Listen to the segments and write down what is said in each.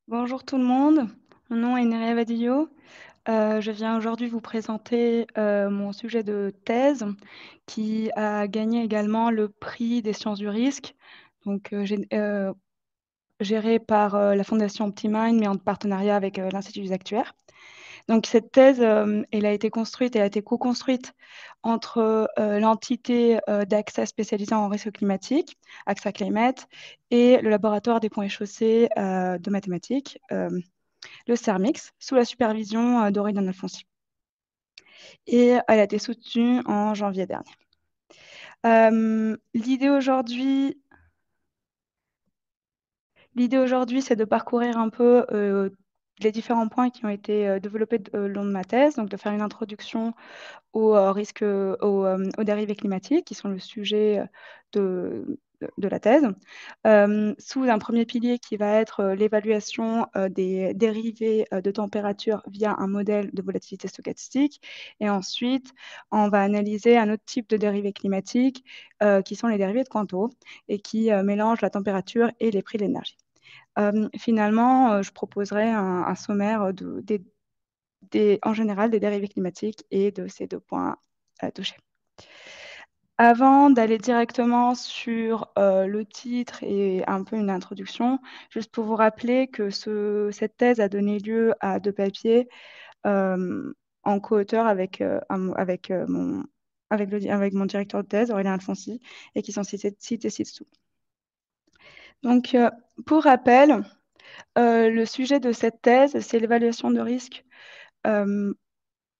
Bonjour tout le monde, mon nom est Nerea Vadillo. Je viens aujourd'hui vous présenter, mon sujet de thèse qui a gagné également le prix des sciences du risque, donc géré par, la fondation OptiMind, mais en partenariat avec, l'Institut des actuaires. Donc cette thèse, elle a été co-construite entre, l'entité, d'AXA spécialisée en risque climatique, AXA Climate, et le laboratoire des ponts et chaussées, de mathématiques, le CERMIX, sous la supervision d'Auréliane Alfonsi. Et elle a été soutenue en janvier dernier. L'idée aujourd'hui, c'est de parcourir un peu les différents points qui ont été développés le long de ma thèse, donc de faire une introduction aux risques, aux dérivés climatiques, qui sont le sujet de la thèse, sous un premier pilier qui va être l'évaluation des dérivés de température via un modèle de volatilité stochastique. Et ensuite, on va analyser un autre type de dérivés climatiques qui sont les dérivés de Quanto et qui mélangent la température et les prix de l'énergie. Finalement, je proposerai un sommaire en général des dérivés climatiques et de ces deux points touchés. Avant d'aller directement sur le titre et un peu une introduction, juste pour vous rappeler que cette thèse a donné lieu à deux papiers en co-auteur avec mon directeur de thèse, Aurélien Alfonsi, et qui sont cités ci-dessous. Donc, pour rappel, le sujet de cette thèse, c'est l'évaluation de risque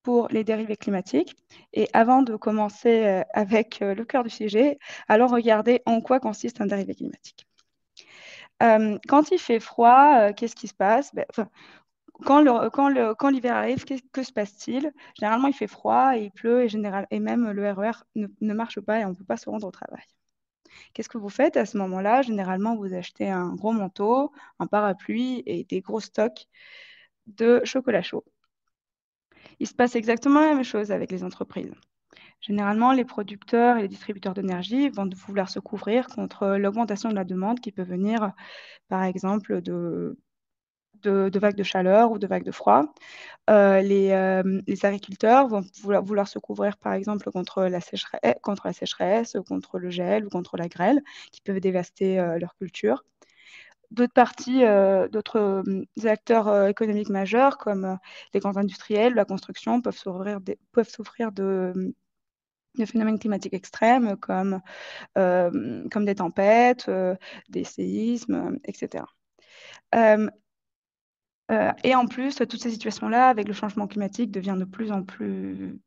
pour les dérivés climatiques. Et avant de commencer avec le cœur du sujet, allons regarder en quoi consiste un dérivé climatique. Quand il fait froid, qu'est-ce qui se passe? Quand l'hiver arrive, que se passe-t-il? Généralement, il fait froid et il pleut et même le RER ne marche pas et on ne peut pas se rendre au travail. Qu'est-ce que vous faites à ce moment-là? Généralement, vous achetez un gros manteau, un parapluie et des gros stocks de chocolat chaud. Il se passe exactement la même chose avec les entreprises. Généralement, les producteurs et les distributeurs d'énergie vont vouloir se couvrir contre l'augmentation de la demande qui peut venir, par exemple, de vagues de chaleur ou de vagues de froid. Les agriculteurs vont vouloir se couvrir, par exemple, contre la sécheresse, contre le gel ou contre la grêle, qui peuvent dévaster leur culture. D'autres acteurs économiques majeurs, comme les grands industriels, la construction, peuvent souffrir de phénomènes climatiques extrêmes comme des tempêtes, des séismes, etc. Et en plus, toutes ces situations-là, avec le changement climatique, deviennent de plus en plus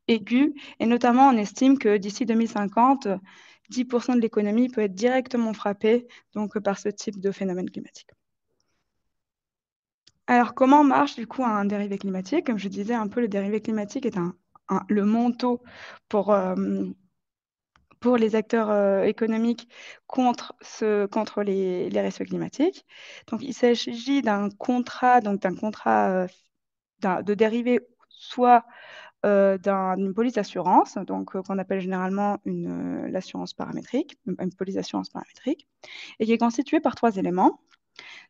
aiguës. Et notamment, on estime que d'ici 2050, 10% de l'économie peut être directement frappée donc, par ce type de phénomène climatique. Alors, comment marche du coup un dérivé climatique? Comme je disais un peu, le dérivé climatique est le manteau pour, pour les acteurs économiques contre les risques climatiques. Donc, il s'agit de dérivé soit d'une police d'assurance, donc qu'on appelle généralement l'assurance paramétrique, une police d'assurance paramétrique, et qui est constituée par trois éléments.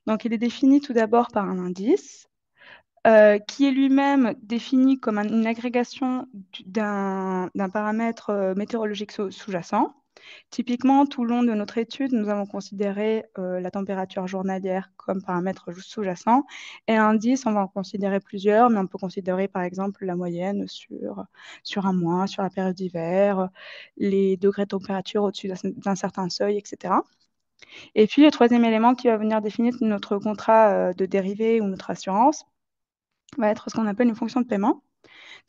Donc, il est défini tout d'abord par un indice, qui est lui-même défini comme une agrégation d'un paramètre météorologique sous-jacent. Typiquement, tout le long de notre étude, nous avons considéré la température journalière comme paramètre sous-jacent. Et l'indice, on va en considérer plusieurs, mais on peut considérer par exemple la moyenne sur un mois, sur la période d'hiver, les degrés de température au-dessus d'un certain seuil, etc. Et puis, le troisième élément qui va venir définir notre contrat de dérivé ou notre assurance va être ce qu'on appelle une fonction de paiement.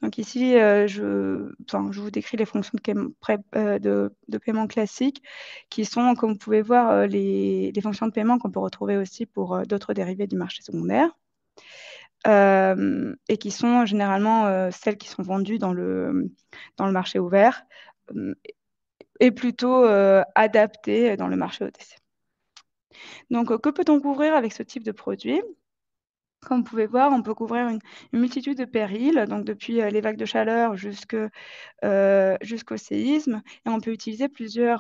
Donc ici, je vous décris les fonctions de paiement classiques qui sont, comme vous pouvez voir, les fonctions de paiement qu'on peut retrouver aussi pour d'autres dérivés du marché secondaire et qui sont généralement celles qui sont vendues dans le marché ouvert et plutôt adaptées dans le marché OTC. Donc, que peut-on couvrir avec ce type de produit? Comme vous pouvez voir, on peut couvrir une multitude de périls, donc depuis les vagues de chaleur jusqu'au séisme. Et on peut utiliser plusieurs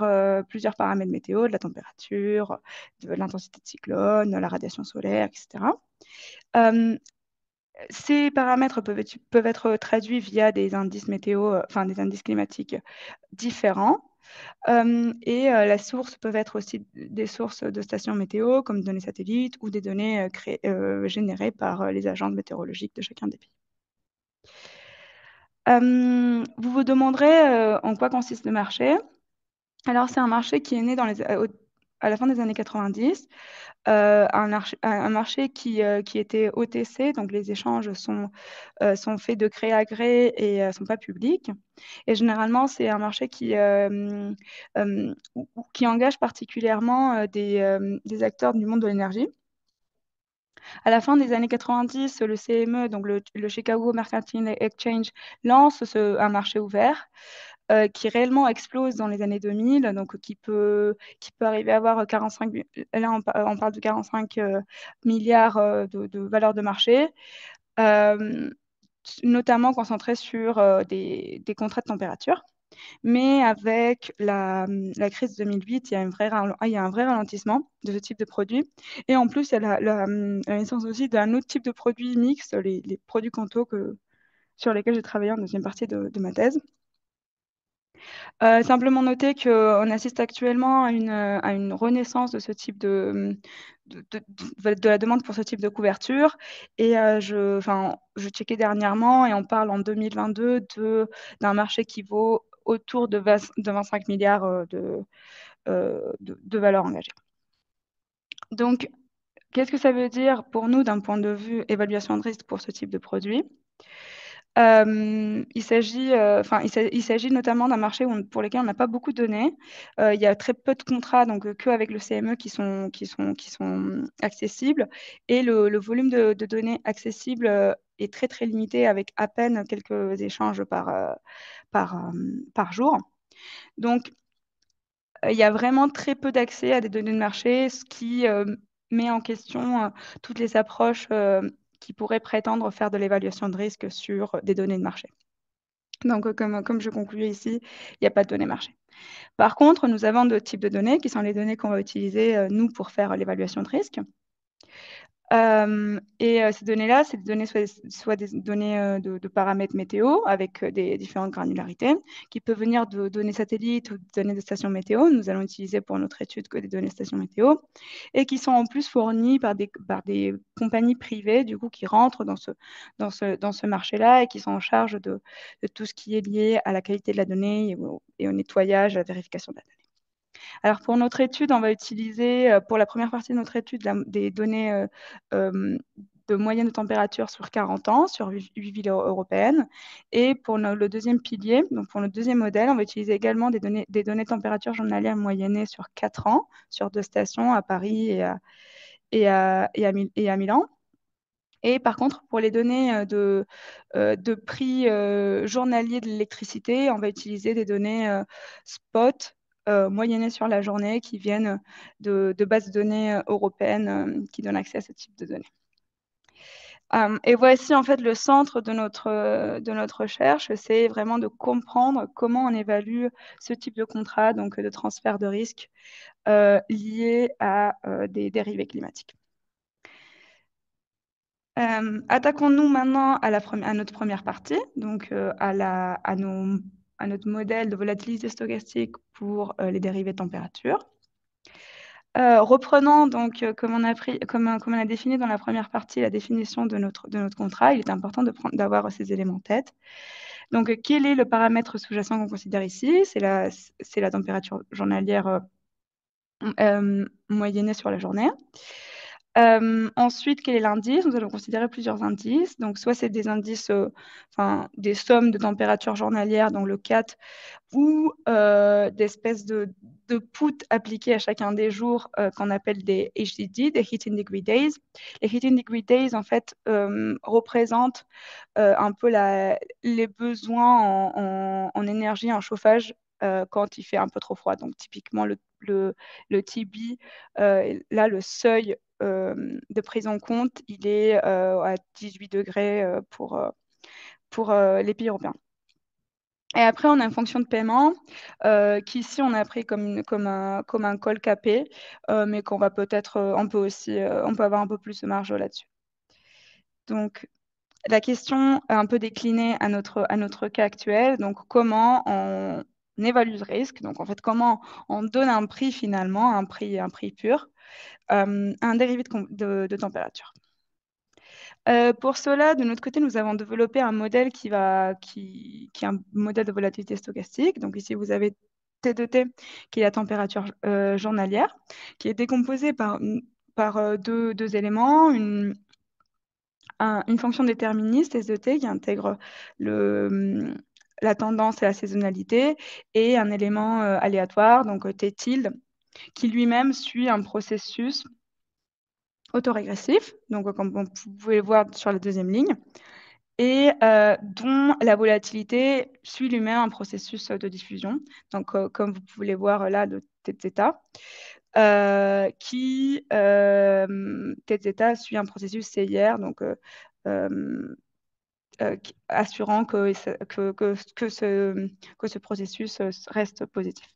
paramètres météo, de la température, de l'intensité de cyclone, la radiation solaire, etc. Euh, Ces paramètres peuvent être traduits via des indices météo, enfin des indices climatiques différents. La source peuvent être aussi des sources de stations météo, comme des données satellites ou des données générées par les agences météorologiques de chacun des pays. Vous vous demanderez en quoi consiste le marché. Alors, c'est un marché qui est né à la fin des années 90, un marché qui était OTC, donc les échanges sont faits de gré à gré et ne sont pas publics. Et généralement, c'est un marché qui engage particulièrement des acteurs du monde de l'énergie. À la fin des années 90, le CME, donc le Chicago Mercantile Exchange, lance un marché ouvert qui réellement explose dans les années 2000, donc qui peut arriver à avoir 45, là on parle de 45 milliards de valeur de marché, euh, notamment concentré sur des contrats de température. Mais avec la crise de 2008, il y a un vrai ralentissement de ce type de produit. Et en plus, il y a la naissance aussi d'un autre type de produit mixte, les produits Canto sur lesquels j'ai travaillé en deuxième partie de ma thèse. Simplement noter qu'on assiste actuellement à une renaissance de ce type de la demande pour ce type de couverture. Et je checkais dernièrement et on parle en 2022 d'un marché qui vaut autour de 25 milliards de valeur engagée. Donc, qu'est-ce que ça veut dire pour nous d'un point de vue évaluation de risque pour ce type de produit? Il s'agit notamment d'un marché pour lequel on n'a pas beaucoup de données. Il y a très peu de contrats, donc qu'avec le CME qui sont accessibles. Et le volume de données accessibles est très très limité avec à peine quelques échanges par jour. Donc, il y a vraiment très peu d'accès à des données de marché, ce qui met en question toutes les approches qui pourraient prétendre faire de l'évaluation de risque sur des données de marché. Donc, comme je concluais ici, il n'y a pas de données marché. Par contre, nous avons deux types de données qui sont les données qu'on va utiliser, nous, pour faire l'évaluation de risque. Ces données-là, c'est des données soit des données de paramètres météo avec des différentes granularités, qui peuvent venir de données satellites ou de données de stations météo. Nous allons utiliser pour notre étude que des données de stations météo, et qui sont en plus fournies par des compagnies privées, du coup, qui rentrent dans ce marché-là et qui sont en charge de tout ce qui est lié à la qualité de la donnée et au nettoyage, à la vérification de la donnée. Alors, pour notre étude, on va utiliser, pour la première partie de notre étude, des données de moyenne de température sur 40 ans, sur 8 villes européennes. Et pour le deuxième pilier, donc pour notre deuxième modèle, on va utiliser également des données de température journalière moyennée sur 4 ans, sur 2 stations à Paris et à Milan. Et par contre, pour les données de prix journalier de l'électricité, on va utiliser des données spot moyennées sur la journée qui viennent de bases de données européennes qui donnent accès à ce type de données. Et voici en fait le centre de notre recherche, c'est vraiment de comprendre comment on évalue ce type de contrat, donc de transfert de risque lié à des dérivés climatiques. Attaquons-nous maintenant à notre première partie, donc à notre modèle de volatilité stochastique pour les dérivés de température. Reprenant donc, comme on a défini dans la première partie la définition de notre contrat, il est important d'avoir ces éléments en tête. Donc, quel est le paramètre sous-jacent qu'on considère ici? C'est la température journalière moyennée sur la journée. Ensuite, quel est l'indice? Nous allons considérer plusieurs indices. Donc, soit c'est des indices, des sommes de température journalière dans le CAT, ou d'espèces de puts appliqués à chacun des jours qu'on appelle des HDD, des Heating Degree Days. Les Heating Degree Days, en fait, représentent un peu les besoins en énergie, en chauffage quand il fait un peu trop froid. Donc, typiquement, le TB, là, le seuil de prise en compte, il est à 18 degrés pour les pays européens. Et après, on a une fonction de paiement qu'ici, on a pris comme un col capé, mais qu'on va peut-être, on peut aussi, on peut avoir un peu plus de marge là-dessus. Donc, la question est un peu déclinée à notre cas actuel. Donc, comment on évalue le risque? Donc, en fait, comment on donne un prix finalement, un prix pur, à un dérivé de température. Pour cela, de notre côté, nous avons développé un modèle qui est un modèle de volatilité stochastique. Donc ici, vous avez T de T, qui est la température journalière, qui est décomposée par deux éléments, une fonction déterministe, S de T, qui intègre la tendance et la saisonnalité, et un élément aléatoire, donc T tilde, qui lui-même suit un processus autorégressif, donc comme vous pouvez le voir sur la deuxième ligne, et dont la volatilité suit lui-même un processus de diffusion. Donc, comme vous pouvez les voir là, de θ, θ suit un processus CIR, donc assurant que ce processus reste positif.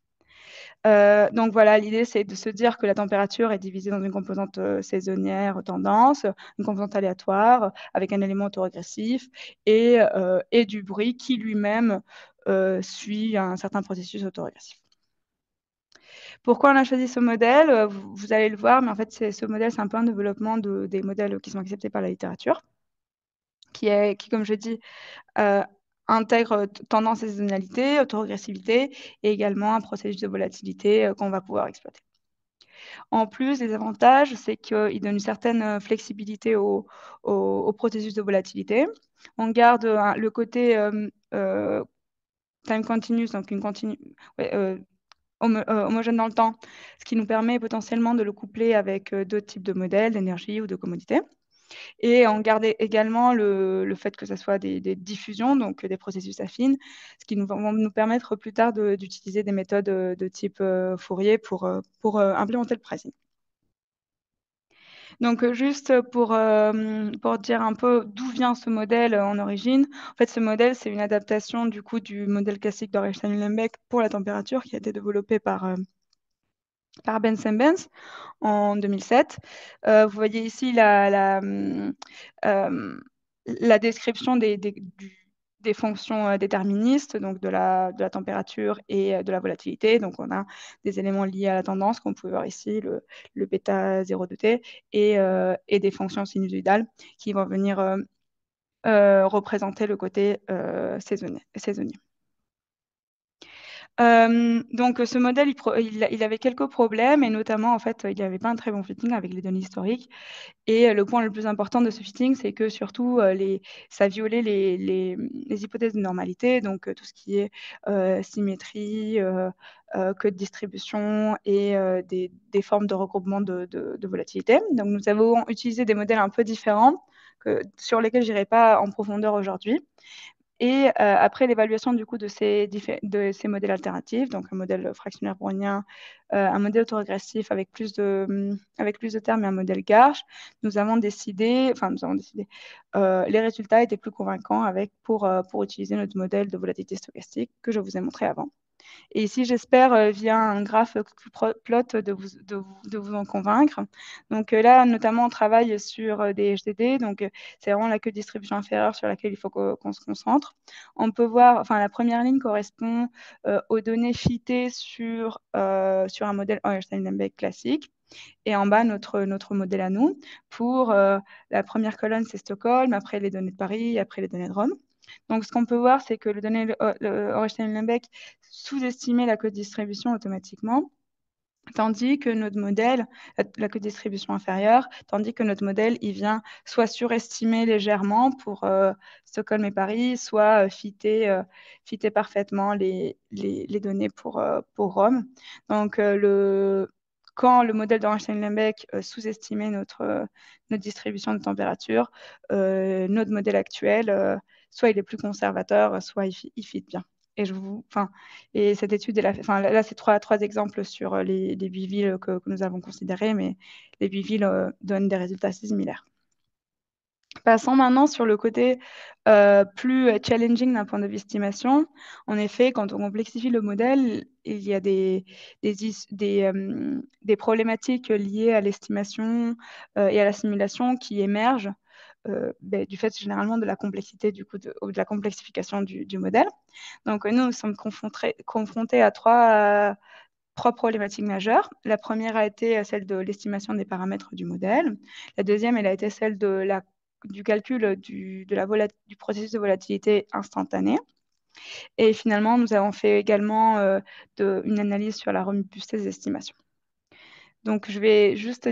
Donc voilà, l'idée c'est de se dire que la température est divisée dans une composante saisonnière, tendance, une composante aléatoire, avec un élément autorégressif, et du bruit qui lui-même suit un certain processus autorégressif. Pourquoi on a choisi ce modèle? Vous allez le voir, mais en fait, ce modèle, c'est un peu un développement des modèles qui sont acceptés par la littérature, qui, comme je dis, intègre tendance et saisonnalité, autorégressivité, et également un processus de volatilité qu'on va pouvoir exploiter. En plus, les avantages, c'est qu'il donne une certaine flexibilité au processus de volatilité. On garde le côté time continuous, donc homogène dans le temps, ce qui nous permet potentiellement de le coupler avec d'autres types de modèles d'énergie ou de commodité. Et on garde également le fait que ce soit des diffusions, donc des processus affines, ce qui vont nous permettre plus tard d'utiliser des méthodes de type Fourier pour implémenter le pricing. Donc, juste pour dire un peu d'où vient ce modèle en origine. En fait, ce modèle, c'est une adaptation du coup du modèle classique d'Ornstein-Uhlenbeck pour la température qui a été développé par Ben Sembens en 2007. Vous voyez ici la description des fonctions déterministes, donc de la température et de la volatilité. Donc, on a des éléments liés à la tendance, comme vous pouvez voir ici, le bêta 0 de t, et des fonctions sinusoïdales qui vont venir représenter le côté saisonnier. Donc, ce modèle, il avait quelques problèmes, et notamment, en fait, il n'y avait pas un très bon fitting avec les données historiques. Et le point le plus important de ce fitting, c'est que surtout, ça violait les hypothèses de normalité, donc tout ce qui est symétrie, code de distribution et des formes de regroupement de volatilité. Donc, nous avons utilisé des modèles un peu différents sur lesquels je n'irai pas en profondeur aujourd'hui. Et après l'évaluation du coup de ces modèles alternatifs, donc un modèle fractionnaire brownien, un modèle autorégressif avec plus de termes et un modèle Garch, nous avons décidé, les résultats étaient plus convaincants pour utiliser notre modèle de volatilité stochastique que je vous ai montré avant. Et ici, j'espère, via un graphe plot, de vous en convaincre. Donc là, notamment, on travaille sur des HDD. Donc, c'est vraiment la queue de distribution inférieure sur laquelle il faut qu'on se concentre. On peut voir, enfin, la première ligne correspond aux données fitées sur un modèle Ornstein-Uhlenbeck classique. Et en bas, notre modèle à nous. Pour la première colonne, c'est Stockholm, après les données de Paris, après les données de Rome. Donc, ce qu'on peut voir, c'est que le donné Ornstein-Uhlenbeck sous-estimait la co-distribution automatiquement, tandis que notre modèle, la co-distribution inférieure, tandis que notre modèle, il vient soit surestimer légèrement pour Stockholm et Paris, soit fitter parfaitement les données pour Rome. Donc, quand le modèle d'Ornstein-Uhlenbeck sous-estimait notre distribution de température, notre modèle actuel, soit il est plus conservateur, soit il fit bien. Enfin, et cette étude, enfin, là, c'est trois exemples sur les 8 villes que nous avons considérées, mais les 8 villes donnent des résultats assez similaires. Passons maintenant sur le côté plus challenging d'un point de vue estimation. En effet, quand on complexifie le modèle, il y a des problématiques liées à l'estimation et à la simulation qui émergent du fait généralement de la complexité ou de la complexification du modèle. Donc nous sommes confrontés à trois problématiques majeures. La première a été celle de l'estimation des paramètres du modèle. La deuxième, elle a été celle du calcul du processus de volatilité instantanée. Et finalement, nous avons fait également une analyse sur la robustesse des estimations. Donc, je vais juste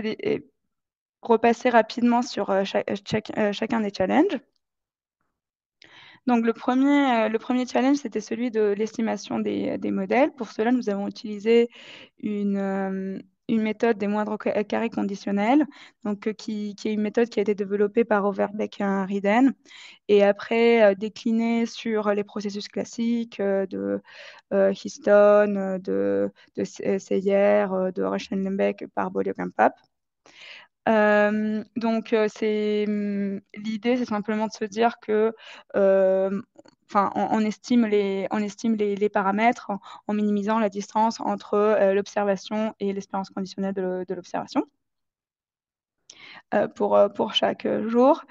repasser rapidement sur chacun des challenges. Donc, le premier challenge, c'était celui de l'estimation des modèles. Pour cela, nous avons utilisé une méthode des moindres carrés conditionnels, donc, qui est une méthode qui a été développée par Overbeck et Riden, et après déclinée sur les processus classiques de Histone, de Seyer, de Reichenlembeck par Boliok-Kampap. Donc, l'idée, c'est simplement de se dire que, on estime les paramètres en minimisant la distance entre l'observation et l'espérance conditionnelle de l'observation pour chaque jour.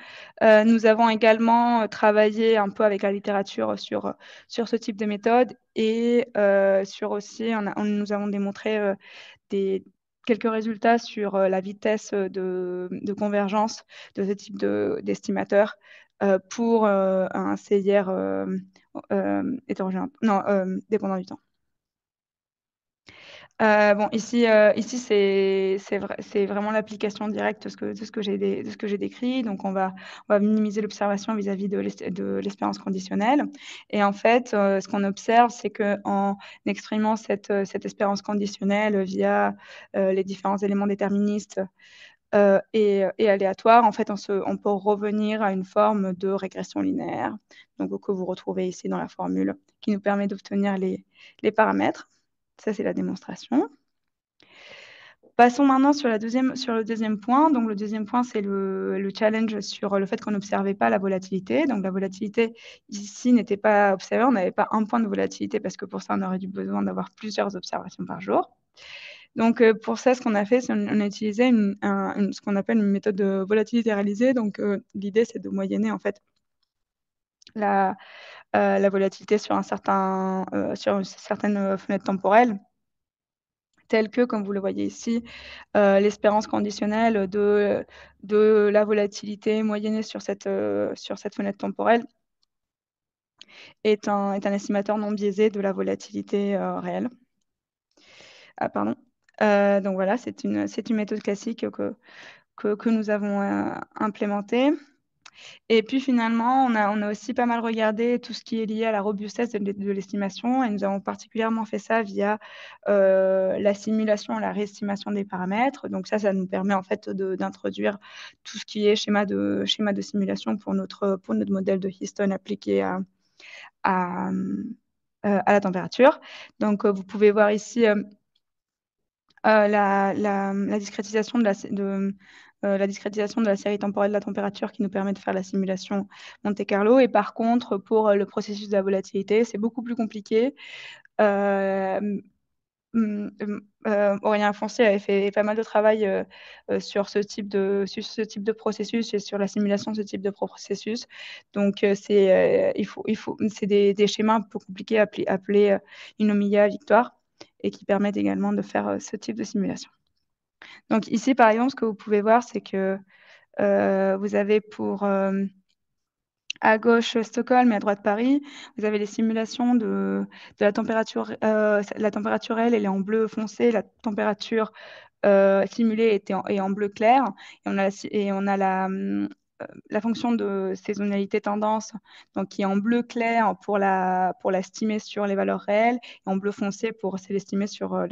Nous avons également travaillé un peu avec la littérature sur ce type de méthode et sur aussi, nous avons démontré quelques résultats sur la vitesse de convergence de ce type d'estimateur pour un CIR hétérogène, non, dépendant du temps. Bon, ici c'est vraiment l'application directe de ce que j'ai décrit. Donc, on va minimiser l'observation vis-à-vis de l'espérance conditionnelle. Et en fait, ce qu'on observe, c'est qu'en exprimant cette espérance conditionnelle via les différents éléments déterministes et aléatoires, en fait, on peut revenir à une forme de régression linéaire, donc que vous retrouvez ici dans la formule, qui nous permet d'obtenir les paramètres. Ça, c'est la démonstration. Passons maintenant sur le deuxième point. Donc, le deuxième point, c'est le challenge sur le fait qu'on n'observait pas la volatilité. Donc, la volatilité ici n'était pas observée. On n'avait pas un point de volatilité parce que pour ça, on aurait dû besoin d'avoir plusieurs observations par jour. Donc, pour ça, ce qu'on a fait, c'est qu'on a utilisé ce qu'on appelle une méthode de volatilité réalisée. Donc, l'idée, c'est de moyenner en fait la volatilité sur une certaine fenêtre temporelle, telle que, comme vous le voyez ici, l'espérance conditionnelle de la volatilité moyennée sur cette fenêtre temporelle est un estimateur non biaisé de la volatilité réelle. Ah, pardon. Donc voilà, c'est une méthode classique que nous avons implémentée. Et puis finalement, on a aussi pas mal regardé tout ce qui est lié à la robustesse de l'estimation, et nous avons particulièrement fait ça via la simulation et la réestimation des paramètres. Donc ça nous permet en fait d'introduire tout ce qui est schéma de simulation pour notre modèle de Histone appliqué à la température. Donc vous pouvez voir ici la discrétisation la discrétisation de la série temporelle de la température qui nous permet de faire la simulation Monte-Carlo. Et par contre, pour le processus de la volatilité, c'est beaucoup plus compliqué. Aurélien Foncier avait fait pas mal de travail sur ce type de processus et sur la simulation de ce type de processus. Donc, c'est des schémas un peu compliqués appelés Inomiya Victoire, et qui permettent également de faire ce type de simulation. Donc ici, par exemple, ce que vous pouvez voir, c'est que vous avez à gauche Stockholm et à droite Paris, vous avez les simulations de la température. La température, elle est en bleu foncé. La température simulée est en bleu clair. Et on a la fonction de saisonnalité tendance, donc qui est en bleu clair pour l'estimer sur les valeurs réelles, et en bleu foncé pour l'estimer sur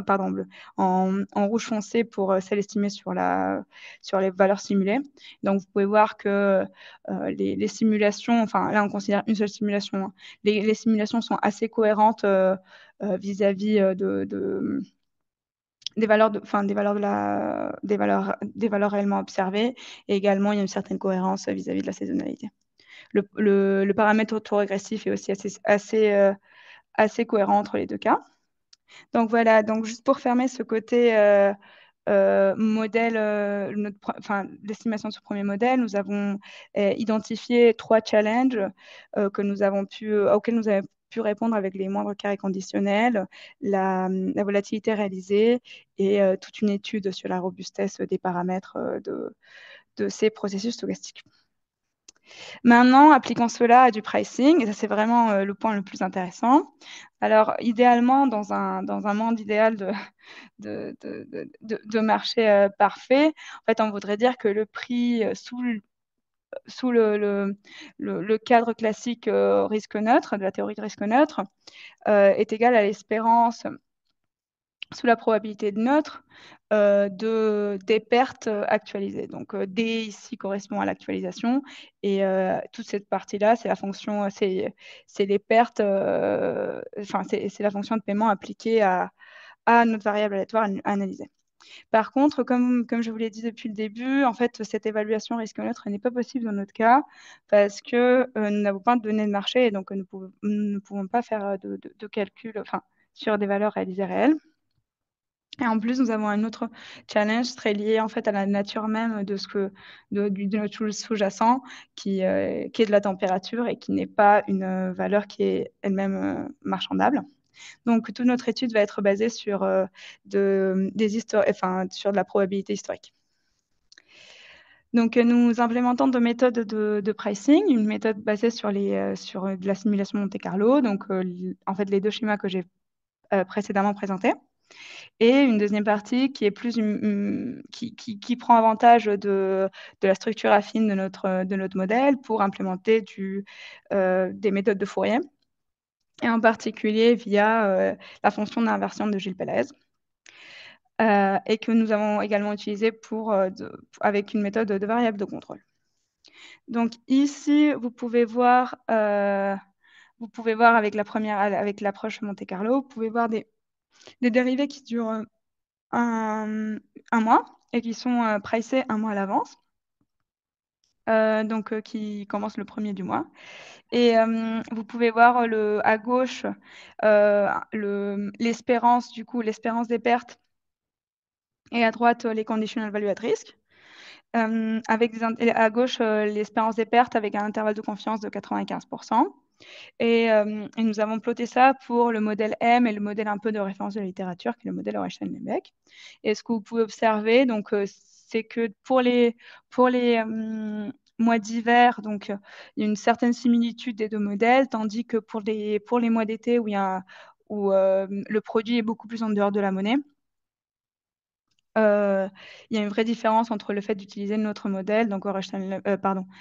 pardon, bleu, en rouge foncé pour celle estimée sur les valeurs simulées. Donc, vous pouvez voir que les simulations, enfin là, on considère une seule simulation, hein. Les simulations sont assez cohérentes vis-à-vis des valeurs des valeurs réellement observées. Et également, il y a une certaine cohérence vis-à-vis de la saisonnalité. Le paramètre autorégressif est aussi assez cohérent entre les deux cas. Donc voilà, donc juste pour fermer ce côté modèle, l'estimation de ce premier modèle, nous avons identifié 3 challenges auxquels nous avons pu répondre avec les moindres carrés conditionnels, la volatilité réalisée et toute une étude sur la robustesse des paramètres de ces processus stochastiques. Maintenant, appliquons cela à du pricing, et ça c'est vraiment le point le plus intéressant. Alors, idéalement, dans un monde idéal de marché parfait, en fait, on voudrait dire que le prix sous le cadre classique risque neutre, de la théorie de risque neutre, est égal à l'espérance sous la probabilité de neutre des pertes actualisées. Donc, D ici correspond à l'actualisation et toute cette partie-là, c'est la fonction, c'est les pertes, c'est la fonction de paiement appliquée à notre variable aléatoire à analyser. Par contre, comme je vous l'ai dit depuis le début, en fait, cette évaluation risque neutre n'est pas possible dans notre cas parce que nous n'avons pas de données de marché et donc nous ne pouvons pas faire de calcul sur des valeurs réalisées réelles. Et en plus, nous avons un autre challenge très lié en fait à la nature même de notre tool sous-jacent qui est de la température et qui n'est pas une valeur qui est elle-même marchandable. Donc, toute notre étude va être basée sur, sur de la probabilité historique. Donc, nous implémentons deux méthodes de pricing, une méthode basée sur de la simulation Monte Carlo, donc en fait les deux schémas que j'ai précédemment présentés. Et une deuxième partie qui est qui prend avantage de la structure affine de notre modèle pour implémenter des méthodes de Fourier, et en particulier via la fonction d'inversion de Gilles Pélez, et que nous avons également utilisé avec une méthode de variable de contrôle. Donc ici, vous pouvez voir avec l'approche Monte Carlo, vous pouvez voir des dérivés qui durent un mois et qui sont pricés un mois à l'avance, donc qui commencent le premier du mois. Et vous pouvez voir à gauche l'espérance des pertes et à droite les conditional value at risk. À gauche l'espérance des pertes avec un intervalle de confiance de 95%. Et nous avons ploté ça pour le modèle M et le modèle un peu de référence de la littérature, qui est le modèle Orestein-Lebeck. Et ce que vous pouvez observer, donc, c'est que pour les mois d'hiver, donc il y a une certaine similitude des deux modèles, tandis que pour les mois d'été où le produit est beaucoup plus en dehors de la monnaie, il y a une vraie différence entre le fait d'utiliser notre modèle, donc notre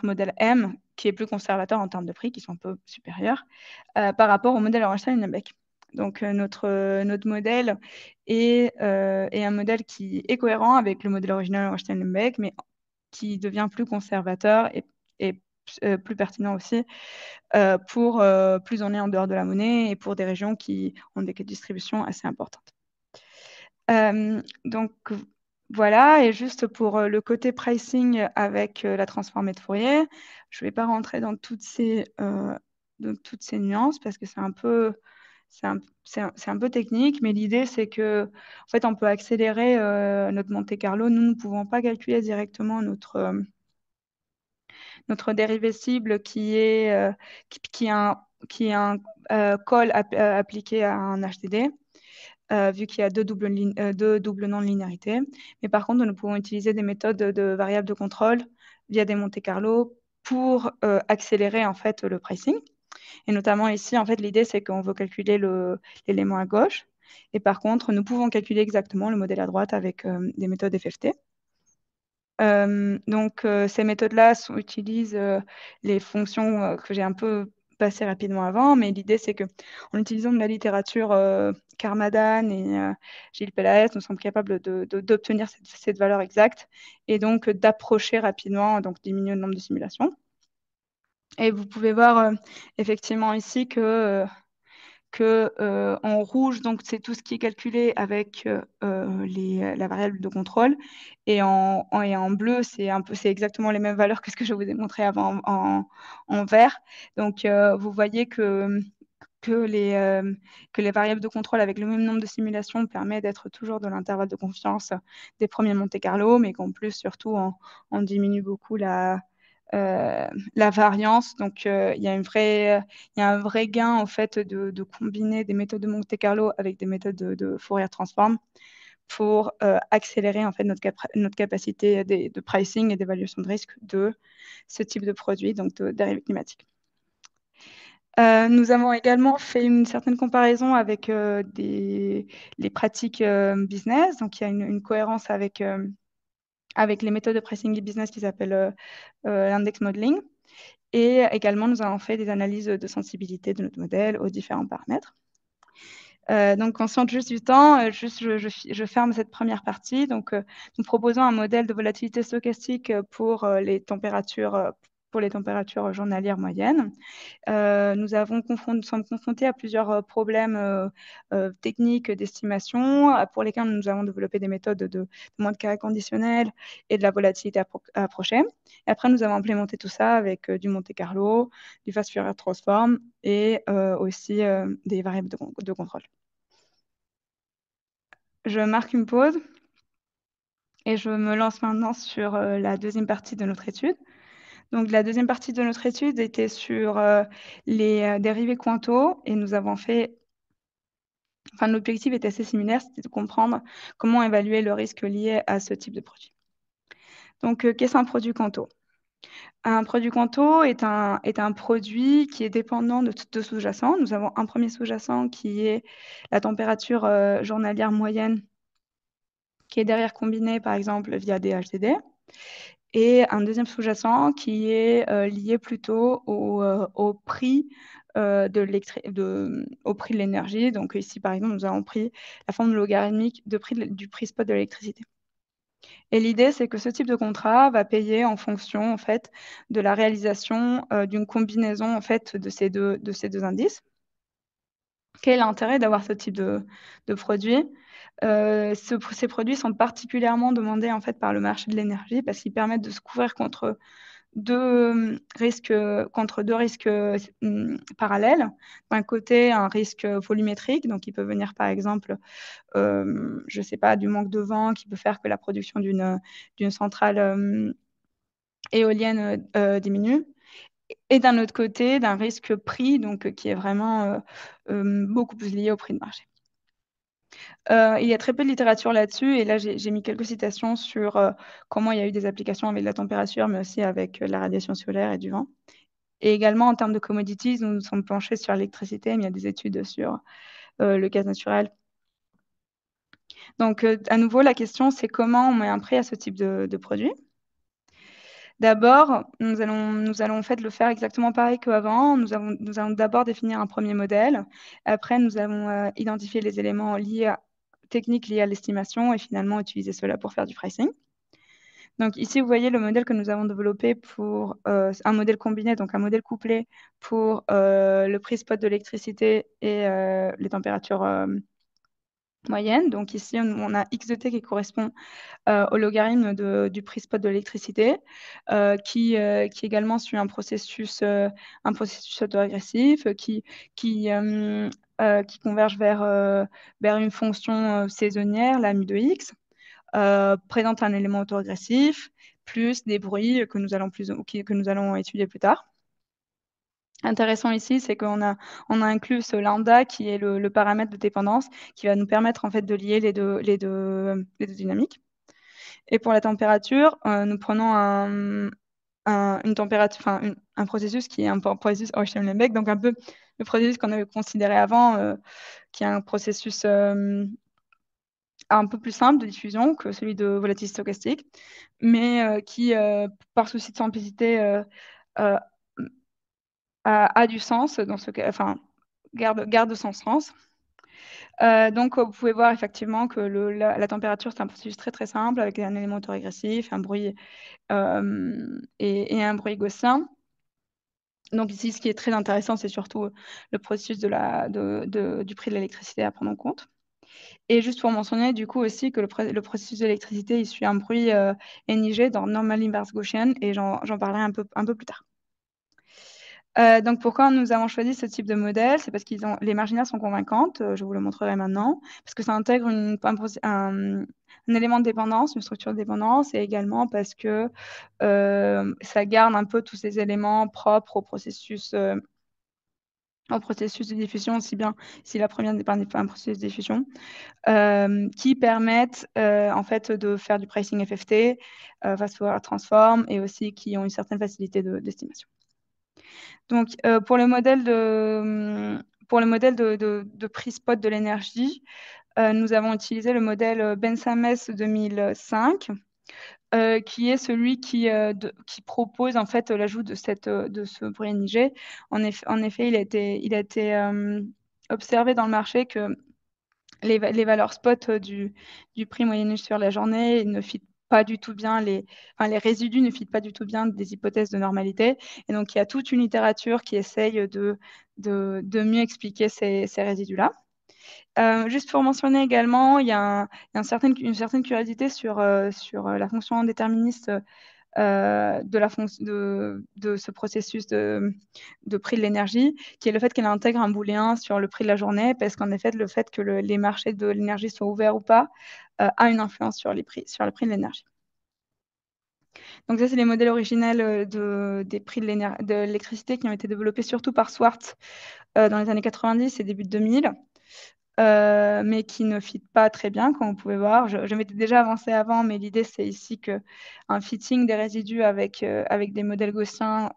modèle M, qui est plus conservateur en termes de prix, qui sont un peu supérieurs, par rapport au modèle Orestein-Lebeck. Donc notre modèle est un modèle qui est cohérent avec le modèle original Orestein-Lebeck, mais qui devient plus conservateur et plus pertinent aussi pour plus on est en dehors de la monnaie et pour des régions qui ont des distributions assez importantes. Donc voilà, et juste pour le côté pricing avec la transformée de Fourier, je ne vais pas rentrer dans toutes ces nuances parce que c'est un peu technique, mais l'idée c'est que en fait on peut accélérer notre Monte Carlo. Nous ne pouvons pas calculer directement notre dérivé cible qui est un call appliqué à un HDD. Vu qu'il y a deux doubles noms de linéarité. Mais par contre, nous pouvons utiliser des méthodes de variables de contrôle via des Monte Carlo pour accélérer en fait le pricing. Et notamment ici, en fait, l'idée c'est qu'on veut calculer l'élément à gauche. Et par contre, nous pouvons calculer exactement le modèle à droite avec des méthodes FFT. Donc, ces méthodes-là utilisent les fonctions que j'ai un peu passer rapidement avant, mais l'idée, c'est que en utilisant de la littérature, Karmadan et Gilles Pellaès, nous sommes capables d'obtenir cette valeur exacte et donc d'approcher rapidement, donc diminuer le nombre de simulations. Et vous pouvez voir effectivement ici que en rouge, donc c'est tout ce qui est calculé avec la variable de contrôle, et en bleu, c'est exactement les mêmes valeurs que ce que je vous ai montré avant en vert. Donc vous voyez que les variables de contrôle avec le même nombre de simulations permet d'être toujours dans l'intervalle de confiance des premiers Monte-Carlo, mais qu'en plus, surtout, on diminue beaucoup la variance. Donc, il y a un vrai gain, en fait, de combiner des méthodes de Monte-Carlo avec des méthodes de Fourier transform pour accélérer, en fait, notre capacité de pricing et d'évaluation de risque de ce type de produit, donc de dérivés climatiques. Nous avons également fait une certaine comparaison avec les pratiques business. Donc, il y a une cohérence avec les méthodes de pricing et business qui s'appellent l'index modeling. Et également, nous avons fait des analyses de sensibilité de notre modèle aux différents paramètres. Donc, consciente juste du temps, je ferme cette première partie. Donc, nous proposons un modèle de volatilité stochastique pour les températures journalières moyennes. Nous sommes confrontés à plusieurs problèmes techniques d'estimation pour lesquels nous avons développé des méthodes de moins de carré conditionnel et de la volatilité approchée. Et après, nous avons implémenté tout ça avec du Monte Carlo, du Fast Fourier Transform et aussi des variables de contrôle. Je marque une pause et je me lance maintenant sur la deuxième partie de notre étude. Donc, la deuxième partie de notre étude était sur les dérivés quantaux et nous avons fait, enfin, l'objectif était assez similaire, c'était de comprendre comment évaluer le risque lié à ce type de produit. Donc, qu'est-ce qu'un produit quanto? Un produit quanto est un produit qui est dépendant de deux sous-jacents. Nous avons un premier sous-jacent qui est la température journalière moyenne qui est derrière combinée, par exemple, via des HDD. Et un deuxième sous-jacent qui est lié plutôt au prix au prix de l'énergie. Donc ici, par exemple, nous avons pris la forme logarithmique du prix spot de l'électricité. Et l'idée, c'est que ce type de contrat va payer en fonction, en fait, de la réalisation d'une combinaison, en fait, de ces deux indices. Quel est l'intérêt d'avoir ce type de produit? Ces produits sont particulièrement demandés, en fait, par le marché de l'énergie parce qu'ils permettent de se couvrir contre deux risques parallèles. D'un côté, un risque volumétrique, donc il peut venir par exemple, je ne sais pas, du manque de vent qui peut faire que la production d'une centrale éolienne diminue. Et d'un autre côté, d'un risque prix, donc qui est vraiment beaucoup plus lié au prix de marché. Il y a très peu de littérature là-dessus, et là j'ai mis quelques citations sur comment il y a eu des applications avec la température, mais aussi avec la radiation solaire et du vent. Et également, en termes de commodities, nous nous sommes penchés sur l'électricité, mais il y a des études sur le gaz naturel. Donc, à nouveau, la question, c'est comment on met un prix à ce type de produit. D'abord, nous allons en fait le faire exactement pareil qu'avant. Nous allons d'abord définir un premier modèle. Après, nous allons identifier les éléments techniques liés à l'estimation et finalement utiliser cela pour faire du pricing. Donc ici, vous voyez le modèle que nous avons développé pour un modèle combiné, donc un modèle couplé pour le prix spot de l'électricité et les températures moyennes. Donc ici, on a X de t qui correspond au logarithme du prix spot de l'électricité, qui également suit un processus autorégressif qui converge vers une fonction saisonnière, la mu de x. Présente un élément autorégressif, plus des bruits que nous allons étudier plus tard. Intéressant ici, c'est qu'on a inclus ce lambda qui est le paramètre de dépendance qui va nous permettre en fait de lier les deux dynamiques. Et pour la température, nous prenons une température, un processus qui est un processus Euler-Lembeck, donc un peu le processus qu'on avait considéré avant, qui est un processus un peu plus simple de diffusion que celui de volatilité stochastique, mais qui, par souci de simplicité, a du sens dans ce cas, enfin, garde son sens. Donc, vous pouvez voir effectivement que la température, c'est un processus très très simple avec un élément autorégressif, un bruit et un bruit gaussien. Donc ici, ce qui est très intéressant, c'est surtout le processus du prix de l'électricité à prendre en compte. Et juste pour mentionner du coup aussi que le processus de l'électricité, il suit un bruit NIG dans Normal Inverse Gaussian, et j'en parlerai un peu plus tard. Donc pourquoi nous avons choisi ce type de modèle? C'est parce les marginales sont convaincantes, je vous le montrerai maintenant, parce que ça intègre un élément de dépendance, une structure de dépendance, et également parce que ça garde un peu tous ces éléments propres au processus de diffusion, aussi bien si la première n'est pas un processus de diffusion, qui permettent en fait de faire du pricing FFT, fast forward transform, et aussi qui ont une certaine facilité d'estimation. Donc, pour le modèle de prix spot de l'énergie, nous avons utilisé le modèle Bensames 2005, qui est celui qui propose en fait l'ajout de ce bruit NIG. En effet, il a été observé dans le marché que les valeurs spot du prix moyen sur la journée ne fit pas du tout bien les résidus ne fit pas du tout bien des hypothèses de normalité. Et donc, il y a toute une littérature qui essaye de mieux expliquer ces résidus-là. Juste pour mentionner également, il y a une certaine curiosité sur la fonction déterministe de ce processus de prix de l'énergie, qui est le fait qu'elle intègre un booléen sur le prix de la journée, parce qu'en effet, le fait que les marchés de l'énergie soient ouverts ou pas a une influence sur le prix de l'énergie. Donc ça, c'est les modèles originels des prix de l'électricité qui ont été développés surtout par Swartz dans les années 90 et début de 2000. Mais qui ne fit pas très bien, comme vous pouvez voir. Je m'étais déjà avancé avant, mais l'idée, c'est ici qu'un fitting des résidus avec des modèles gaussiens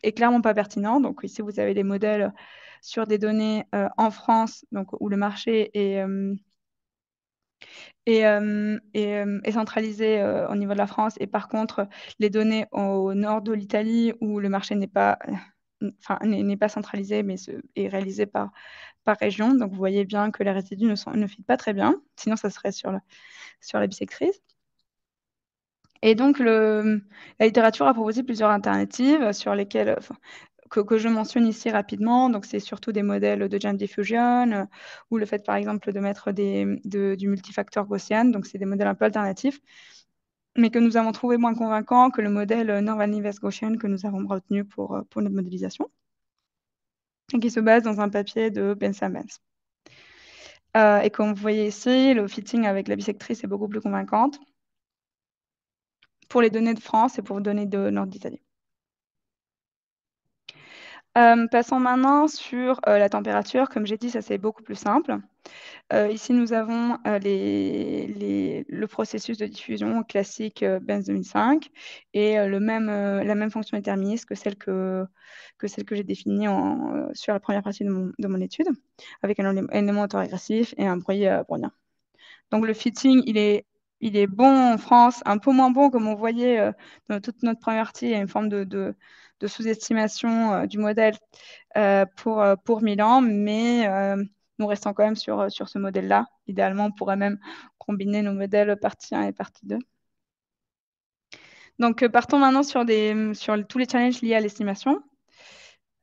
est clairement pas pertinent. Donc ici, vous avez des modèles sur des données en France, donc, où le marché est centralisé au niveau de la France, et par contre, les données au nord de l'Italie, où le marché n'est pas centralisé, mais est réalisé par région. Donc, vous voyez bien que les résidus ne fit pas très bien. Sinon, ça serait sur la bisectrice. Et donc, la littérature a proposé plusieurs alternatives sur lesquelles, que je mentionne ici rapidement. Donc, c'est surtout des modèles de jam diffusion ou le fait, par exemple, de mettre du multifacteur gaussien. Donc, c'est des modèles un peu alternatifs, mais que nous avons trouvé moins convaincants que le modèle Norval-Nives Gaussian que nous avons retenu pour notre modélisation, et qui se base dans un papier de Ben Sammels. Et comme vous voyez ici, le fitting avec la bisectrice est beaucoup plus convaincante pour les données de France et pour les données de nord d'Italie. Passons maintenant sur la température. Comme j'ai dit, ça c'est beaucoup plus simple. Ici, nous avons le processus de diffusion classique Benz 2005 et la même fonction déterministe que celle que j'ai définie sur la première partie de mon étude, avec un élément autorégressif et un bruit brownien. Donc le fitting, il est bon en France, un peu moins bon, comme on voyait dans toute notre première partie. Il y a une forme de sous-estimation du modèle pour Milan, mais nous restons quand même sur ce modèle-là. Idéalement, on pourrait même combiner nos modèles partie 1 et partie 2. Donc, partons maintenant sur tous les challenges liés à l'estimation.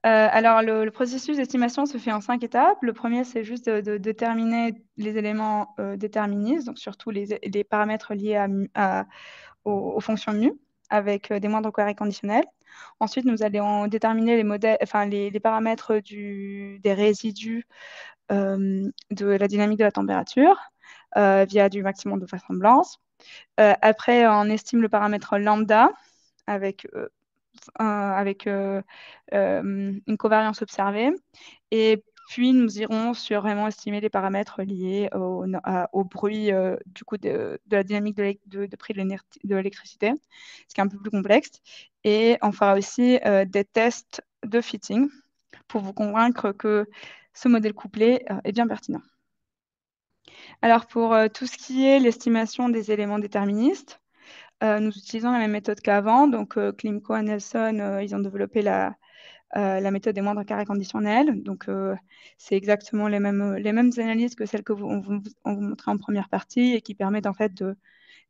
Alors, le processus d'estimation se fait en 5 étapes. Le premier, c'est juste de déterminer les éléments déterministes, donc surtout les paramètres liés aux fonctions mu, avec des moindres carrés conditionnels. Ensuite, nous allons déterminer les paramètres des résidus de la dynamique de la température via du maximum de vraisemblance. Après, on estime le paramètre lambda avec une covariance observée. Et puis, nous irons sur vraiment estimer les paramètres liés au bruit du coup de la dynamique de prix de l'électricité, ce qui est un peu plus complexe. Et on fera aussi des tests de fitting pour vous convaincre que ce modèle couplé est bien pertinent. Alors, pour tout ce qui est l'estimation des éléments déterministes, nous utilisons la même méthode qu'avant. Donc, Klimko et Nelson, ils ont développé la la méthode des moindres carrés conditionnels. Donc, c'est exactement les mêmes analyses que celles que on vous montrait en première partie et qui permettent en fait de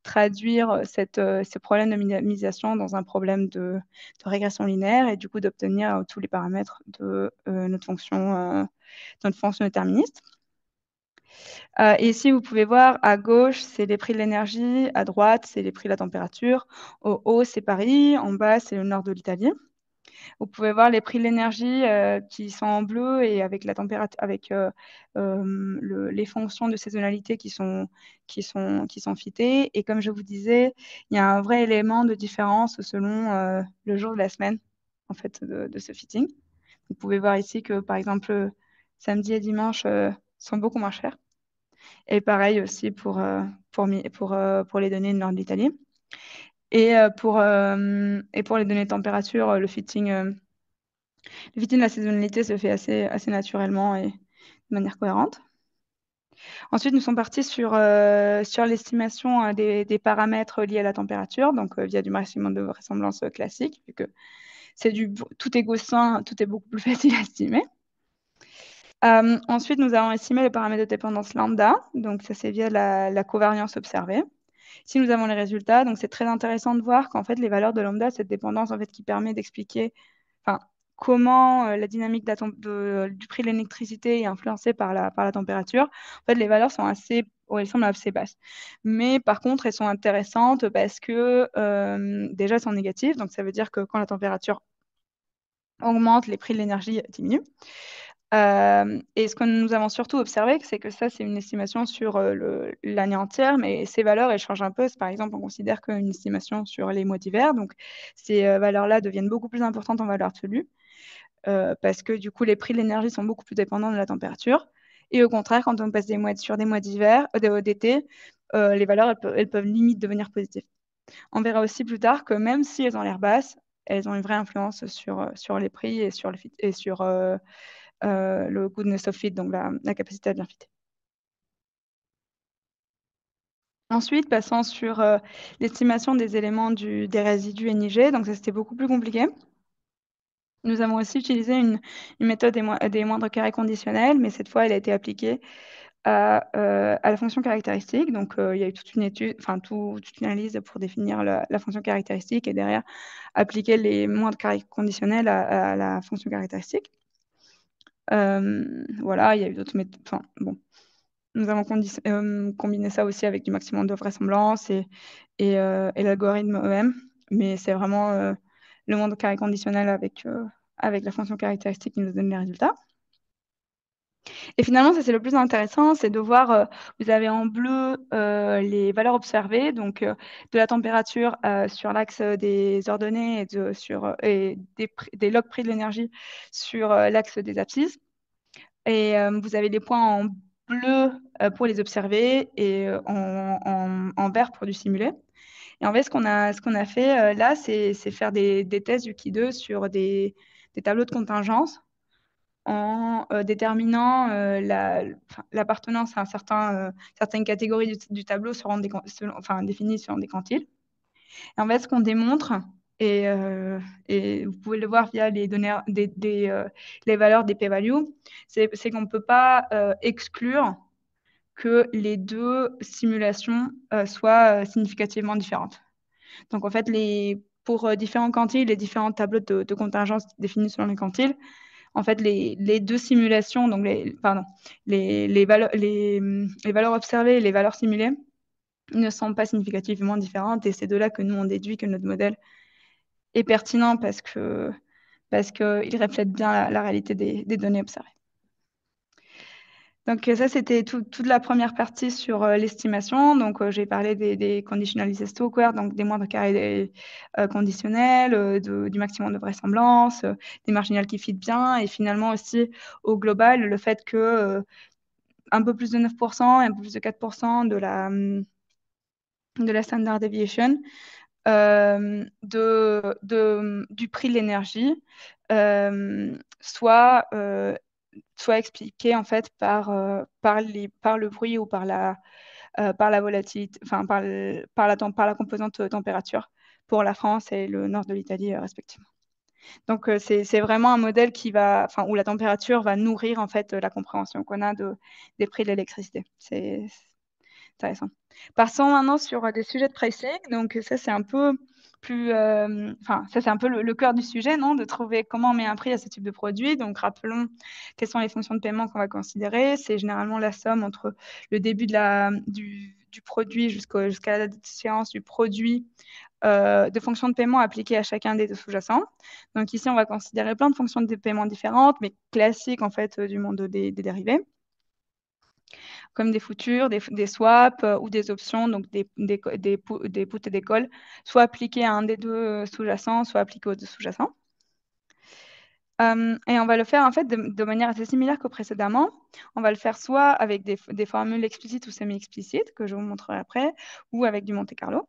traduire ce problème de minimisation dans un problème de régression linéaire et du coup d'obtenir tous les paramètres de notre fonction déterministe. Et ici, vous pouvez voir, à gauche, c'est les prix de l'énergie, à droite, c'est les prix de la température, au haut, c'est Paris, en bas, c'est le nord de l'Italie. Vous pouvez voir les prix de l'énergie qui sont en bleu et avec la température, avec les fonctions de saisonnalité qui sont fitées. Et comme je vous disais, il y a un vrai élément de différence selon le jour de la semaine en fait de ce fitting. Vous pouvez voir ici que par exemple samedi et dimanche sont beaucoup moins chers. Et pareil aussi pour les données nord de l'Italie. Et pour les données de température, le fitting de la saisonnalité se fait assez naturellement et de manière cohérente. Ensuite, nous sommes partis sur l'estimation des paramètres liés à la température, donc via du maximum de vraisemblance classique, vu que tout est gaussien, tout est beaucoup plus facile à estimer. Ensuite, nous avons estimé le paramètre de dépendance lambda, donc ça c'est via la covariance observée. Ici, nous avons les résultats, donc c'est très intéressant de voir qu'en fait les valeurs de lambda, cette dépendance en fait qui permet d'expliquer comment la dynamique du prix de l'électricité est influencée par la température. En fait, les valeurs elles semblent assez basses. Mais par contre, elles sont intéressantes parce que déjà, elles sont négatives. Donc, ça veut dire que quand la température augmente, les prix de l'énergie diminuent. Et ce que nous avons surtout observé, c'est que ça, c'est une estimation sur l'année entière, mais ces valeurs, elles changent un peu. Par exemple, on considère qu'une estimation sur les mois d'hiver, donc ces valeurs-là deviennent beaucoup plus importantes en valeur absolue. Parce que du coup, les prix de l'énergie sont beaucoup plus dépendants de la température. Et au contraire, quand on passe sur des mois d'été, les valeurs, elles peuvent limite devenir positives. On verra aussi plus tard que même si elles ont l'air basses, elles ont une vraie influence sur les prix et sur le goodness of fit, donc la capacité à bien fitter. Ensuite, passons sur l'estimation des éléments des résidus NIG. Donc ça, c'était beaucoup plus compliqué. Nous avons aussi utilisé une méthode des moindres carrés conditionnels, mais cette fois, elle a été appliquée à la fonction caractéristique. Donc, il y a eu toute une étude, toute une analyse pour définir la fonction caractéristique et derrière appliquer les moindres carrés conditionnels à la fonction caractéristique. Voilà, il y a eu d'autres méthodes. Enfin, bon. Nous avons combiné ça aussi avec du maximum de vraisemblance et l'algorithme EM, mais c'est vraiment le moindre carré conditionnel avec la fonction caractéristique qui nous donne les résultats. Et finalement, ça c'est le plus intéressant, c'est de voir, vous avez en bleu les valeurs observées, donc de la température sur l'axe des ordonnées et des logs prix de l'énergie sur l'axe des abscisses. Et vous avez des points en bleu pour les observer et en vert pour du simulé. Et en fait, ce qu'on a fait là, c'est faire des tests Yuki2 sur des tableaux de contingence en déterminant l'appartenance à certaines catégories du tableau définies selon des quantiles. Et en fait, ce qu'on démontre, et vous pouvez le voir via les données, les valeurs des p-values, c'est qu'on ne peut pas exclure que les deux simulations soient significativement différentes. Donc, en fait, pour différents quantiles, les différents tableaux de contingence définis selon les quantiles, en fait, les deux simulations, donc les valeurs observées et les valeurs simulées ne sont pas significativement différentes. Et c'est de là que nous, on déduit que notre modèle est pertinent parce qu'il reflète bien la réalité des données observées. Donc ça, c'était toute la première partie sur l'estimation. Donc j'ai parlé des conditionalized squared, donc des moindres carrés conditionnels, du maximum de vraisemblance, des marginales qui fit bien, et finalement aussi au global, le fait que un peu plus de 9% et un peu plus de 4% de la standard deviation du prix de l'énergie soit expliqué en fait par le bruit ou par la volatilité, enfin par la composante température pour la France et le nord de l'Italie respectivement. Donc, c'est vraiment un modèle où la température va nourrir en fait la compréhension qu'on a des prix de l'électricité. C'est intéressant. Passons maintenant sur des sujets de pricing. Donc, ça, c'est un peu ça, c'est un peu le cœur du sujet, non? De trouver comment on met un prix à ce type de produit. Donc, rappelons quelles sont les fonctions de paiement qu'on va considérer. C'est généralement la somme entre le début du produit jusqu'à la date d'échéance du produit de fonctions de paiement appliquées à chacun des deux sous-jacents. Donc ici, on va considérer plein de fonctions de paiement différentes, mais classiques en fait du monde des dérivés, comme des futurs, des swaps ou des options, donc des puts et des calls, soit appliquées à un des deux sous-jacents, soit appliquées aux deux sous-jacents. Et on va le faire en fait de manière assez similaire que précédemment. On va le faire soit avec des formules explicites ou semi-explicites, que je vous montrerai après, ou avec du Monte Carlo.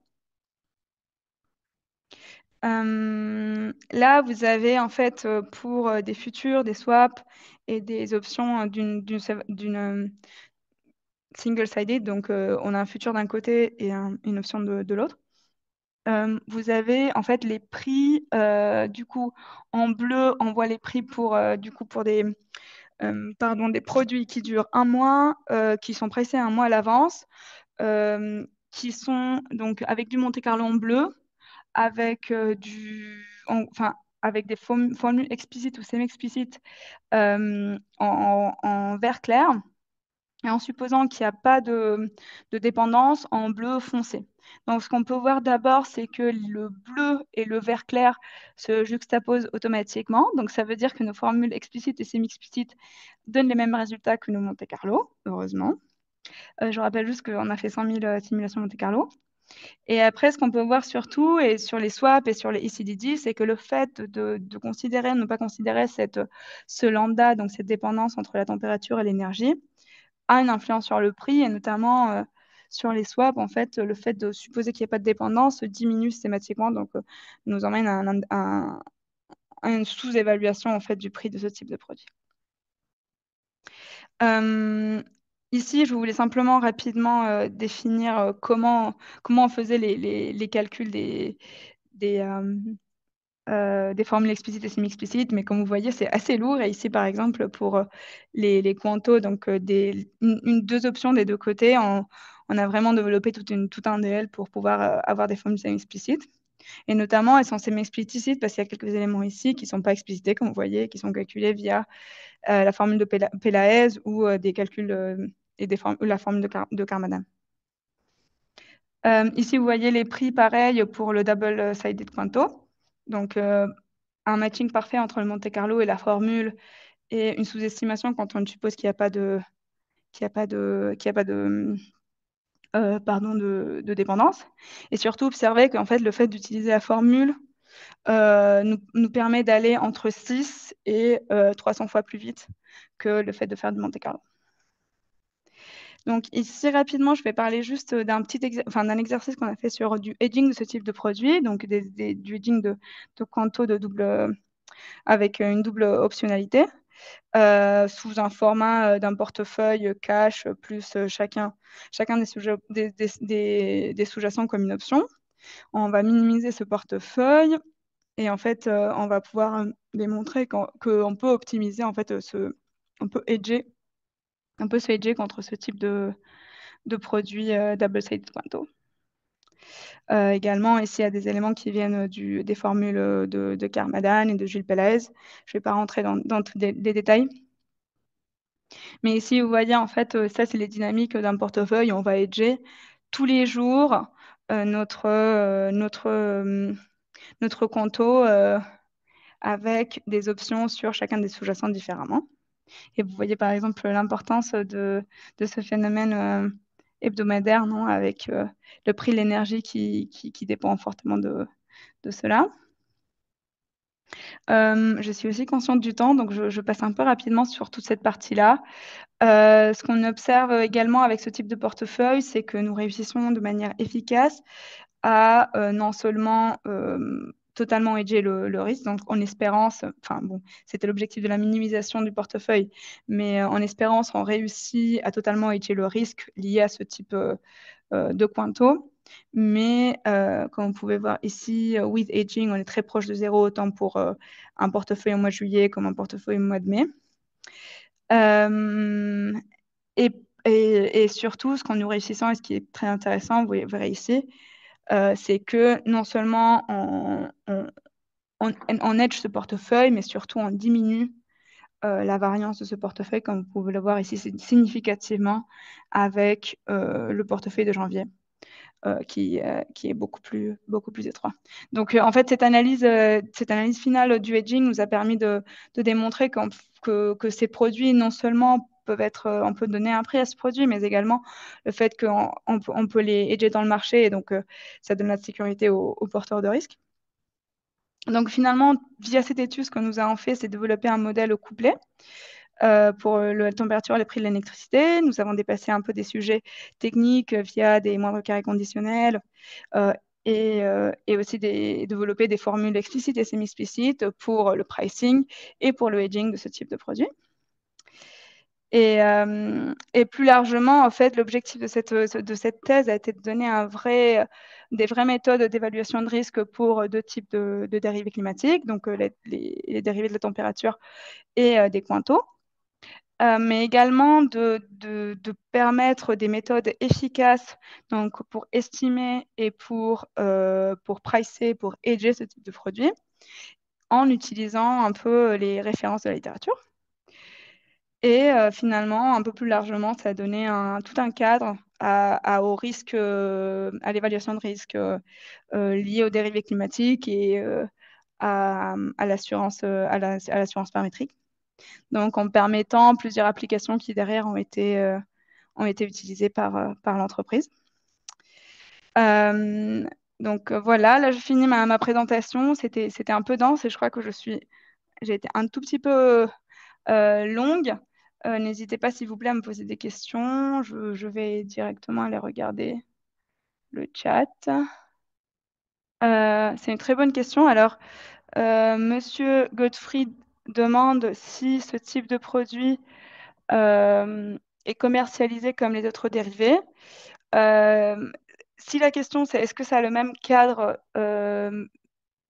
Là, vous avez en fait pour des futurs, des swaps et des options d'une single-sided, donc on a un futur d'un côté et une option de l'autre. Vous avez en fait les prix, du coup, en bleu, on voit les prix pour des produits qui durent un mois, qui sont pricés un mois à l'avance, qui sont donc avec du Monte Carlo en bleu, avec avec des formules explicites ou semi-explicites en vert clair, et en supposant qu'il n'y a pas de dépendance en bleu foncé. Donc, ce qu'on peut voir d'abord, c'est que le bleu et le vert clair se juxtaposent automatiquement. Donc, ça veut dire que nos formules explicites et semi-explicites donnent les mêmes résultats que nos Monte Carlo, heureusement. Je rappelle juste qu'on a fait 100 000 simulations Monte Carlo. Et après, ce qu'on peut voir surtout, et sur les swaps et sur les ECDD, c'est que le fait de considérer, ne pas considérer ce lambda, donc cette dépendance entre la température et l'énergie, a une influence sur le prix, et notamment sur les swaps, en fait, le fait de supposer qu'il n'y a pas de dépendance diminue systématiquement, donc nous emmène à une sous-évaluation en fait, du prix de ce type de produit. Ici, je voulais simplement rapidement définir comment on faisait les calculs des formules explicites et semi-explicites, mais comme vous voyez, c'est assez lourd. Et ici, par exemple, pour les quantos, donc deux options des deux côtés, on a vraiment développé tout un DL pour pouvoir avoir des formules semi-explicites. Et notamment, elles sont semi-explicites parce qu'il y a quelques éléments ici qui ne sont pas explicités, comme vous voyez, qui sont calculés via la formule de Pelaez ou des calculs ou la formule de Karmadan. Ici, vous voyez les prix pareils pour le double-sided quanto. Donc, un matching parfait entre le Monte Carlo et la formule et une sous-estimation quand on suppose qu'il n'y a pas de dépendance. Et surtout, observer qu'en fait, le fait d'utiliser la formule nous permet d'aller entre 6 et 300 fois plus vite que le fait de faire du Monte Carlo. Donc ici, rapidement, je vais parler juste d'un d'un exercice qu'on a fait sur du hedging de ce type de produit, donc du hedging de quanto avec une double optionnalité, sous un format d'un portefeuille cash plus chacun des sous-jacents comme une option. On va minimiser ce portefeuille et en fait, on va pouvoir démontrer qu'on peut optimiser, en fait, on peut se hedger contre ce type de produits double-sided quanto. Également, ici, il y a des éléments qui viennent des formules de Karmadan et de Jules Pelaez. Je ne vais pas rentrer dans tous les détails. Mais ici, vous voyez, en fait, ça, c'est les dynamiques d'un portefeuille. On va hedger tous les jours notre quanto avec des options sur chacun des sous-jacents différemment. Et vous voyez par exemple l'importance de ce phénomène hebdomadaire, non, avec le prix de l'énergie qui dépend fortement de cela. Je suis aussi consciente du temps, donc je passe un peu rapidement sur toute cette partie-là. Ce qu'on observe également avec ce type de portefeuille, c'est que nous réussissons de manière efficace à non seulement totalement hedger le risque, donc en espérance, enfin bon, c'était l'objectif de la minimisation du portefeuille, mais en espérance, on réussit à totalement hedger le risque lié à ce type de quanto. Mais comme vous pouvez voir ici, with aging, on est très proche de zéro, autant pour un portefeuille au mois de juillet comme un portefeuille au mois de mai. Euh, et, et surtout, ce qu'on nous réussissant et ce qui est très intéressant, vous verrez ici, c'est que non seulement on hedge ce portefeuille, mais surtout on diminue la variance de ce portefeuille, comme vous pouvez le voir ici, significativement avec le portefeuille de janvier. Qui est beaucoup plus étroit. Donc, en fait, cette analyse finale du hedging nous a permis de démontrer que ces produits, non seulement on peut donner un prix à ce produit, mais également le fait qu'on peut les hedger dans le marché, et donc ça donne la sécurité aux porteurs de risque. Donc, finalement, via cette étude, ce que nous avons fait, c'est développer un modèle couplé pour la température et les prix de l'électricité. Nous avons dépassé un peu des sujets techniques via des moindres carrés conditionnels euh, et aussi développer des formules explicites et semi-explicites pour le pricing et pour le hedging de ce type de produit. Et plus largement, en fait, l'objectif de cette thèse a été de donner des vraies méthodes d'évaluation de risque pour deux types de dérivés climatiques, donc les dérivés de la température et des quantaux. Mais également de permettre des méthodes efficaces donc pour estimer et pour pricer, pour hedger ce type de produit en utilisant un peu les références de la littérature. Et finalement, un peu plus largement, ça a donné tout un cadre au risque, à l'évaluation de risque lié aux dérivés climatiques et à l'assurance paramétrique. Donc, en permettant plusieurs applications qui, derrière, ont été utilisées par l'entreprise. Euh, donc, voilà, là, je finis ma présentation. C'était un peu dense et je crois que j'ai été un tout petit peu longue. N'hésitez pas, s'il vous plaît, à me poser des questions. Je vais directement aller regarder le chat. C'est une très bonne question. Alors, Monsieur Gottfried demande si ce type de produit est commercialisé comme les autres dérivés. Euh, Si la question c'est est-ce que ça a le même cadre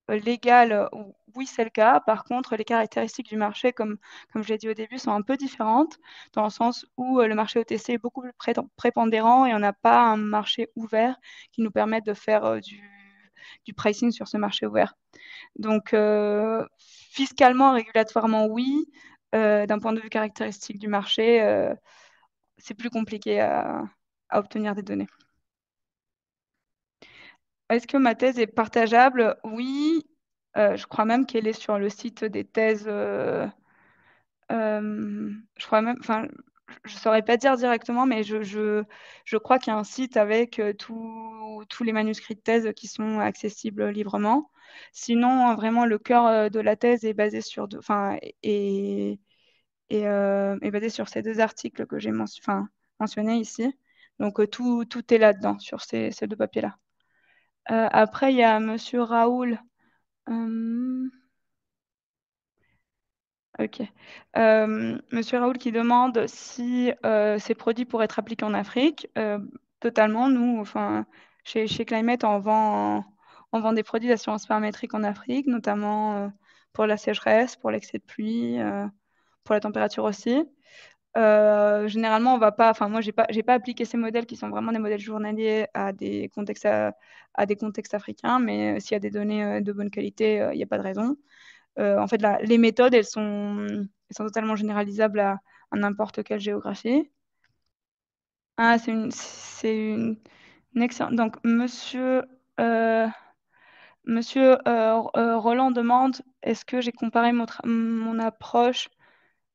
légal, oui, c'est le cas. Par contre, les caractéristiques du marché, comme je l'ai dit au début, sont un peu différentes, dans le sens où le marché OTC est beaucoup plus prépondérant et on n'a pas un marché ouvert qui nous permette de faire du pricing sur ce marché ouvert. Donc, fiscalement, régulatoirement, oui. D'un point de vue caractéristique du marché, c'est plus compliqué à obtenir des données. Est-ce que ma thèse est partageable? Oui. Je crois même qu'elle est sur le site des thèses. Je crois même, enfin, je ne saurais pas dire directement, mais je crois qu'il y a un site avec tous les manuscrits de thèse qui sont accessibles librement. Sinon, vraiment, le cœur de la thèse est basé sur, est basé sur ces deux articles que j'ai mentionnés ici. Donc, tout est là-dedans, sur ces deux papiers-là. Après, il y a Monsieur Raoul. Euh, ok. Monsieur Raoul qui demande si ces produits pourraient être appliqués en Afrique. Totalement, nous, enfin, chez Climate, on vend des produits d'assurance paramétrique en Afrique, notamment pour la sécheresse, pour l'excès de pluie, pour la température aussi. Généralement, on va pas. Enfin, moi, j'ai pas appliqué ces modèles qui sont vraiment des modèles journaliers à des contextes africains, mais s'il y a des données de bonne qualité, il n'y a pas de raison. En fait, les méthodes, elles sont totalement généralisables à n'importe quelle géographie. Ah, une excellente. Donc, euh, monsieur Roland demande, est-ce que j'ai comparé mon approche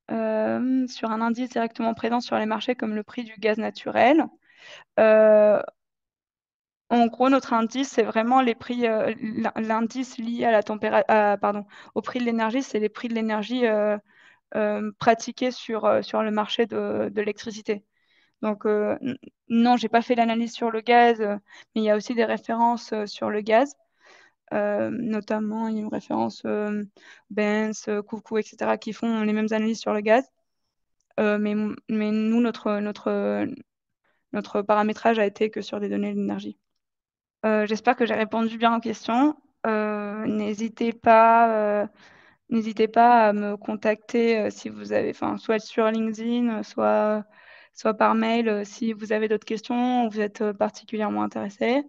sur un indice directement présent sur les marchés comme le prix du gaz naturel? Euh, En gros, notre indice, c'est vraiment les prix, l'indice lié à la pardon, au prix de l'énergie, c'est les prix de l'énergie pratiqués sur le marché de l'électricité. Donc, non, j'ai pas fait l'analyse sur le gaz, mais il y a aussi des références sur le gaz. Notamment, il y a une référence Benz, Coucou, etc., qui font les mêmes analyses sur le gaz. Mais nous, notre paramétrage a été que sur des données de l'énergie. J'espère que j'ai répondu bien aux questions. N'hésitez pas à me contacter si vous avez, enfin, soit sur LinkedIn, soit par mail si vous avez d'autres questions ou vous êtes particulièrement intéressé.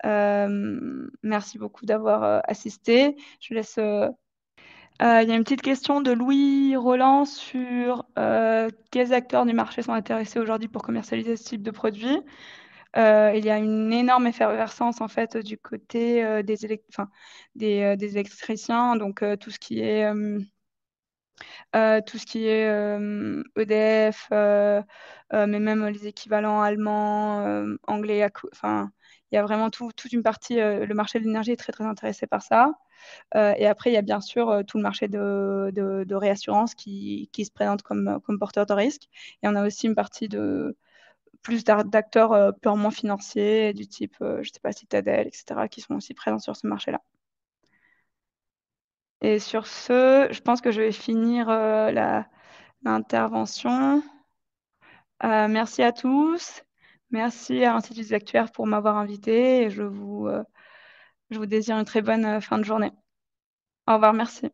Merci beaucoup d'avoir assisté. Je laisse. Il y a une petite question de Louis Roland sur quels acteurs du marché sont intéressés aujourd'hui pour commercialiser ce type de produit. Il y a une énorme effervescence en fait du côté des électriciens, donc tout ce qui est EDF, mais même les équivalents allemands, anglais, enfin, il y a vraiment toute une partie, le marché de l'énergie est très très intéressé par ça. Et après, il y a bien sûr tout le marché de réassurance qui se présente comme porteur de risque. Et on a aussi une partie de plus d'acteurs purement financiers, du type, je ne sais pas, Citadel, etc., qui sont aussi présents sur ce marché-là. Et sur ce, je pense que je vais finir l'intervention. Merci à tous. Merci à l'Institut des Actuaires pour m'avoir invité et je vous désire une très bonne fin de journée. Au revoir, merci.